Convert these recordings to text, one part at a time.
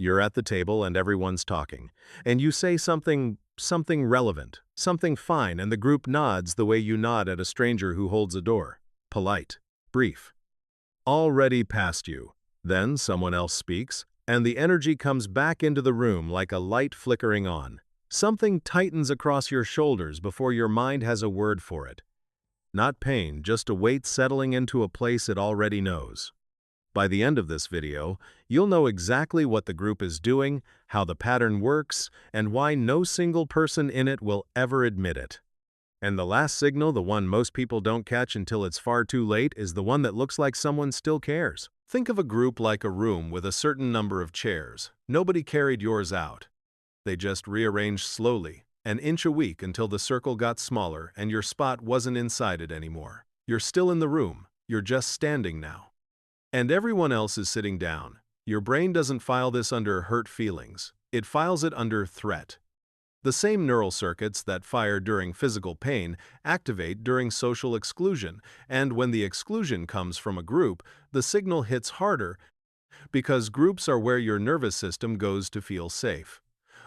You're at the table and everyone's talking, and you say something relevant, something fine, and the group nods the way you nod at a stranger who holds a door. Polite, brief. Already past you. Then someone else speaks, and the energy comes back into the room like a light flickering on. Something tightens across your shoulders before your mind has a word for it. Not pain, just a weight settling into a place it already knows. By the end of this video, you'll know exactly what the group is doing, how the pattern works, and why no single person in it will ever admit it. And the last signal, the one most people don't catch until it's far too late, is the one that looks like someone still cares. Think of a group like a room with a certain number of chairs. Nobody carried yours out. They just rearranged slowly, an inch a week until the circle got smaller and your spot wasn't inside it anymore. You're still in the room, you're just standing now. And everyone else is sitting down. Your brain doesn't file this under hurt feelings. It files it under threat. The same neural circuits that fire during physical pain activate during social exclusion, and when the exclusion comes from a group, the signal hits harder because groups are where your nervous system goes to feel safe.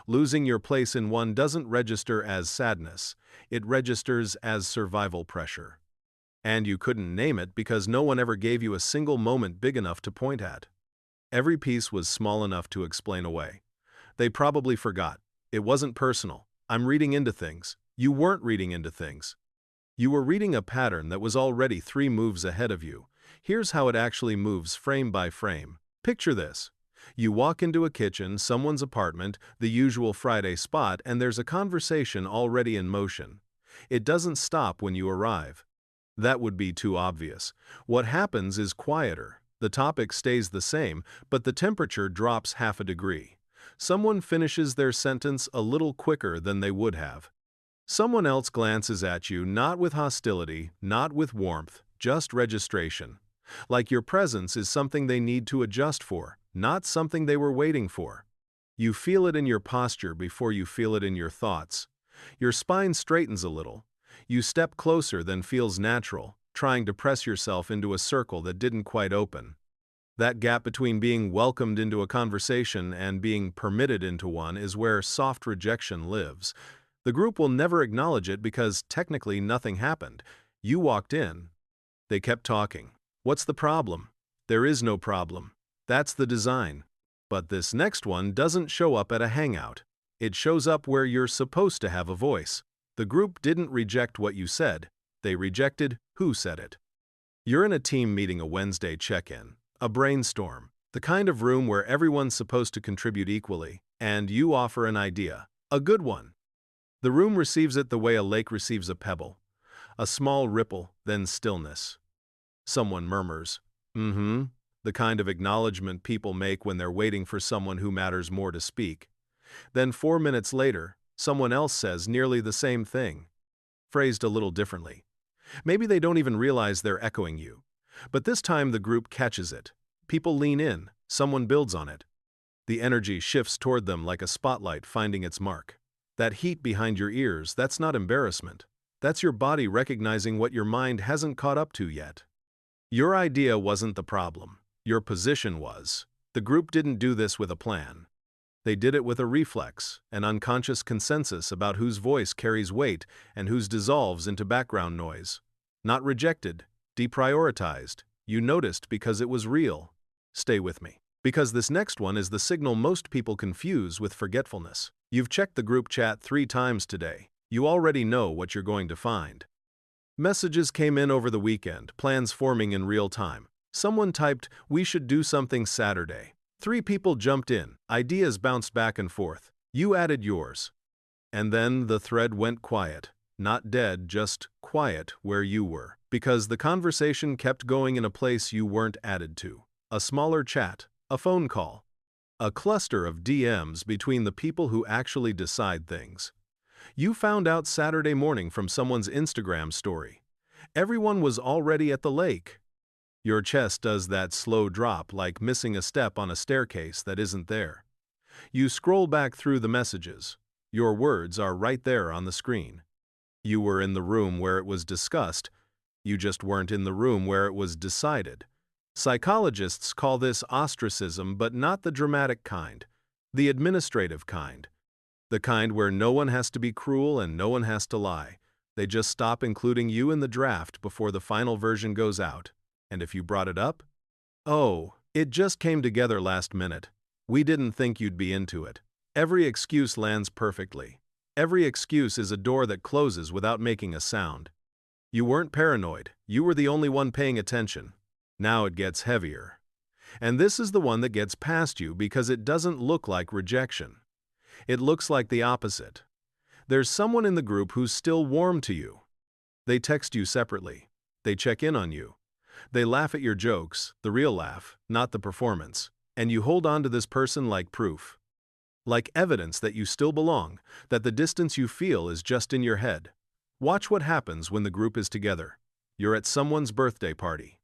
Losing your place in one doesn't register as sadness. It registers as survival pressure. And you couldn't name it because no one ever gave you a single moment big enough to point at. Every piece was small enough to explain away. They probably forgot. It wasn't personal. I'm reading into things. You weren't reading into things. You were reading a pattern that was already 3 moves ahead of you. Here's how it actually moves frame by frame. Picture this. You walk into a kitchen, someone's apartment, the usual Friday spot, and there's a conversation already in motion. It doesn't stop when you arrive. That would be too obvious. What happens is quieter. The topic stays the same, but the temperature drops half a degree. Someone finishes their sentence a little quicker than they would have. Someone else glances at you, not with hostility, not with warmth, just registration. Like your presence is something they need to adjust for, not something they were waiting for. You feel it in your posture before you feel it in your thoughts. Your spine straightens a little. You step closer than feels natural, trying to press yourself into a circle that didn't quite open. That gap between being welcomed into a conversation and being permitted into one is where soft rejection lives. The group will never acknowledge it because technically nothing happened. You walked in. They kept talking. What's the problem? There is no problem. That's the design. But this next one doesn't show up at a hangout. It shows up where you're supposed to have a voice. The group didn't reject what you said. They rejected who said it. You're in a team meeting, a Wednesday check-in, a brainstorm, the kind of room where everyone's supposed to contribute equally, and you offer an idea, a good one. The room receives it the way a lake receives a pebble. A small ripple, then stillness. Someone murmurs, the kind of acknowledgement people make when they're waiting for someone who matters more to speak. Then 4 minutes later, someone else says nearly the same thing, phrased a little differently. Maybe they don't even realize they're echoing you. But this time the group catches it. People lean in, someone builds on it. The energy shifts toward them like a spotlight finding its mark. That heat behind your ears, that's not embarrassment. That's your body recognizing what your mind hasn't caught up to yet. Your idea wasn't the problem. Your position was. The group didn't do this with a plan. They did it with a reflex, an unconscious consensus about whose voice carries weight and whose dissolves into background noise. Not rejected, deprioritized. You noticed because it was real. Stay with me. Because this next one is the signal most people confuse with forgetfulness. You've checked the group chat 3 times today. You already know what you're going to find. Messages came in over the weekend, plans forming in real time. Someone typed, "We should do something Saturday." 3 people jumped in, ideas bounced back and forth. You added yours. And then the thread went quiet. Not dead, just quiet where you were. Because the conversation kept going in a place you weren't added to. A smaller chat, a phone call. A cluster of DMs between the people who actually decide things. You found out Saturday morning from someone's Instagram story. Everyone was already at the lake. Your chest does that slow drop like missing a step on a staircase that isn't there. You scroll back through the messages. Your words are right there on the screen. You were in the room where it was discussed. You just weren't in the room where it was decided. Psychologists call this ostracism, but not the dramatic kind. The administrative kind. The kind where no one has to be cruel and no one has to lie. They just stop including you in the draft before the final version goes out. And if you brought it up, "Oh, it just came together last minute. We didn't think you'd be into it." Every excuse lands perfectly. Every excuse is a door that closes without making a sound. You weren't paranoid. You were the only one paying attention. Now it gets heavier. And this is the one that gets past you because it doesn't look like rejection. It looks like the opposite. There's someone in the group who's still warm to you. They text you separately. They check in on you. They laugh at your jokes, the real laugh, not the performance. And you hold on to this person like proof. Like evidence that you still belong, that the distance you feel is just in your head. Watch what happens when the group is together. You're at someone's birthday party.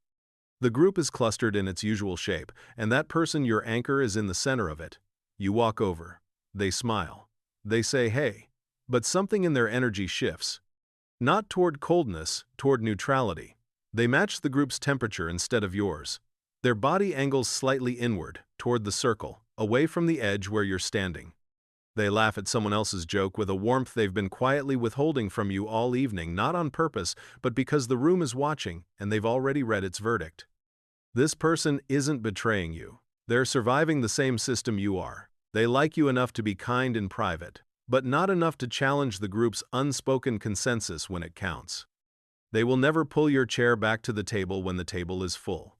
The group is clustered in its usual shape, and that person, your anchor, is in the center of it. You walk over. They smile. They say, "Hey." But something in their energy shifts. Not toward coldness, toward neutrality. They match the group's temperature instead of yours. Their body angles slightly inward, toward the circle, away from the edge where you're standing. They laugh at someone else's joke with a warmth they've been quietly withholding from you all evening, not on purpose, but because the room is watching and they've already read its verdict. This person isn't betraying you. They're surviving the same system you are. They like you enough to be kind in private, but not enough to challenge the group's unspoken consensus when it counts. They will never pull your chair back to the table when the table is full.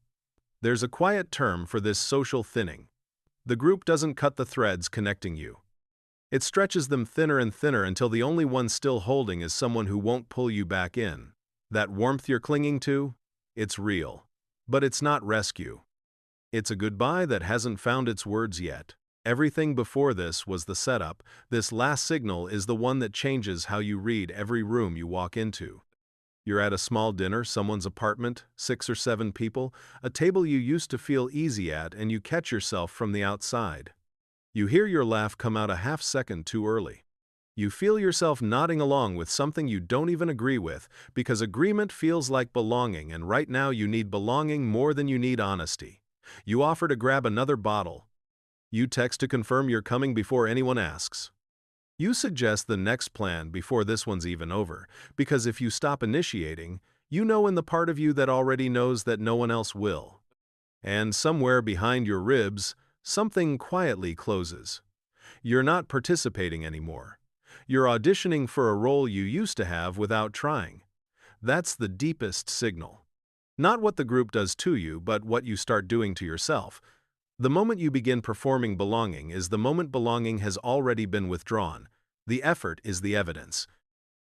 There's a quiet term for this social thinning. The group doesn't cut the threads connecting you. It stretches them thinner and thinner until the only one still holding is someone who won't pull you back in. That warmth you're clinging to? It's real. But it's not rescue. It's a goodbye that hasn't found its words yet. Everything before this was the setup. This last signal is the one that changes how you read every room you walk into. You're at a small dinner, someone's apartment, 6 or 7 people, a table you used to feel easy at, and you catch yourself from the outside. You hear your laugh come out a half second too early. You feel yourself nodding along with something you don't even agree with, because agreement feels like belonging, and right now you need belonging more than you need honesty. You offer to grab another bottle. You text to confirm you're coming before anyone asks. You suggest the next plan before this one's even over, because if you stop initiating, you know in the part of you that already knows that no one else will. And somewhere behind your ribs, something quietly closes. You're not participating anymore. You're auditioning for a role you used to have without trying. That's the deepest signal. Not what the group does to you, but what you start doing to yourself. The moment you begin performing belonging is the moment belonging has already been withdrawn. The effort is the evidence.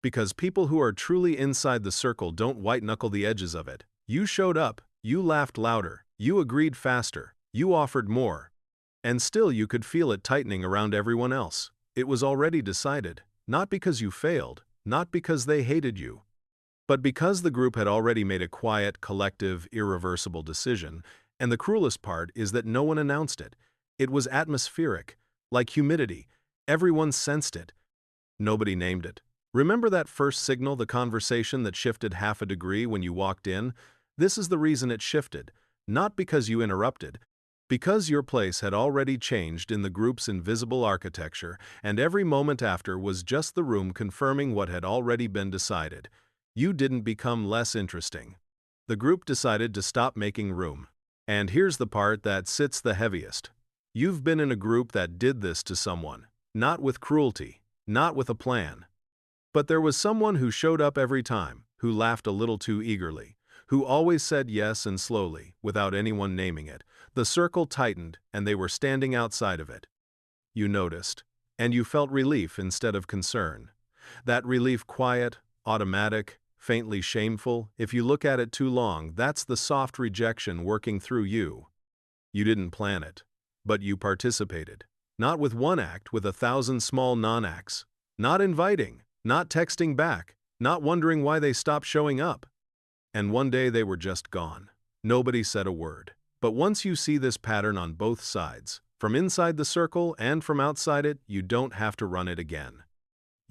Because people who are truly inside the circle don't white-knuckle the edges of it. You showed up, you laughed louder, you agreed faster, you offered more. And still you could feel it tightening around everyone else. It was already decided, not because you failed, not because they hated you, but because the group had already made a quiet, collective, irreversible decision. And the cruelest part is that no one announced it. It was atmospheric, like humidity. Everyone sensed it. Nobody named it. Remember that first signal, the conversation that shifted half a degree when you walked in? This is the reason it shifted, not because you interrupted, because your place had already changed in the group's invisible architecture, and every moment after was just the room confirming what had already been decided. You didn't become less interesting. The group decided to stop making room. And here's the part that sits the heaviest. You've been in a group that did this to someone, not with cruelty, not with a plan. But there was someone who showed up every time, who laughed a little too eagerly, who always said yes and slowly, without anyone naming it. The circle tightened, and they were standing outside of it. You noticed, and you felt relief instead of concern. That relief, quiet, automatic, faintly shameful. If you look at it too long, that's the soft rejection working through you. You didn't plan it, but you participated. Not with one act, with 1,000 small non-acts. Not inviting, not texting back, not wondering why they stopped showing up. And one day they were just gone. Nobody said a word. But once you see this pattern on both sides, from inside the circle and from outside it, you don't have to run it again.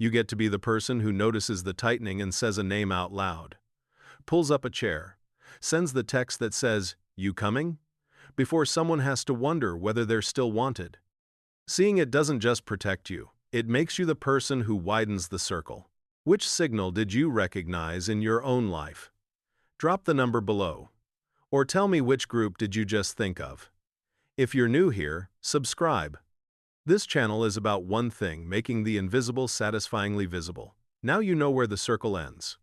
You get to be the person who notices the tightening and says a name out loud. Pulls up a chair. Sends the text that says, "You coming?" before someone has to wonder whether they're still wanted. Seeing it doesn't just protect you, it makes you the person who widens the circle. Which signal did you recognize in your own life? Drop the number below. Or tell me which group did you just think of. If you're new here, subscribe. This channel is about one thing, making the invisible satisfyingly visible. Now you know where the circle ends.